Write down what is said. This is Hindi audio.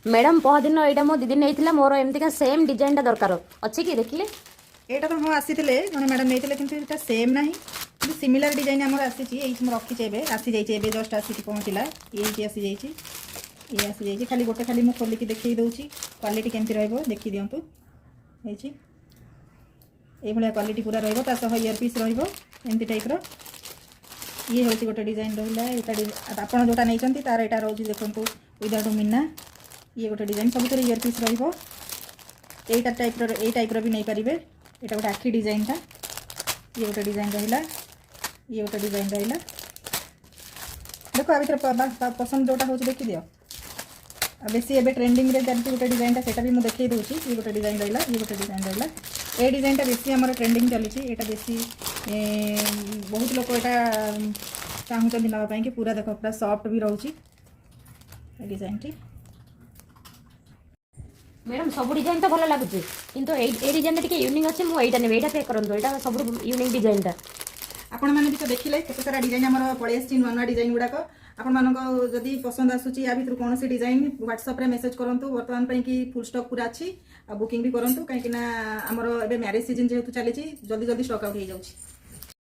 मैडम पहदिन यहाँ मो दीदी नहीं मोर एमती सेम डिजाइन दरकार अच्छी कि देखिले एटा तो हाँ आसी जड़े मैडम नहीं कि सेम ना कि सिमिलर डिजाइन आम आसी रखी आसी जाइए जस्ट आसिक पहुँचला ये आसी जाइए ये आसी जाइए खाली गोटे खाली मुझे खोलिकी देखी दूसरी क्वालिटी केमती रखी दिंतु ये क्वालिटी पूरा रहा इयर पीस रमती टाइप्र ये हूँ गोटे डिजाइन रहा आप जोटा नहीं तार यहाँ रोज देखो विदाउट मीना ये गोटे डिजाइन सब इयर पीस रहा टाइप्र भी नहीं पारे यहाँ गोटे आखि डिजाइन टा ये गोटे डिजाइन रहा ये गोटे डिजाइन रहा देख आ भर पसंद जोटा हो देखी दियो बेसी एबे ट्रेंडिंग रे चलती गोटे डिजाइन टा भी मुझे देखई दूसरी ये गोटे डिजाइन रहा ये गोटे डिजाइन रहा ये डिजाइन टा बेसी आमर ट्रेंडिंग चली यहाँ बेसी बहुत लोग यहाँ चाहूँ नापी कि पूरा देख पूरा सॉफ्ट भी रोचे डिजाइन टी मैडम सब डिजाइन तो भल लगुच किंतु ए डिजाइन टे यूनिक अच्छे मुझे यहाँ नहीं पैक करूँ यहाँ सब यूनिक डिजाइन टा आपण मैंने भी तो देखिले केते सारा डिजाइन आमर पड़े आसी नुआ नुआ डिजाइन गुड़ाक आपण मानक जदि पसंद आसूची या भितर कौन सी डिजाइन व्हाट्सएप रे मेसेज करंतु वर्तमान पई कि फुल स्टॉक पूरा अच्छी बुकिंग भी करंतु कहीं आमर एबे मैरिज सीजन जेहेतु चली जल्दी जल्दी स्टॉक आउट हो जाउची।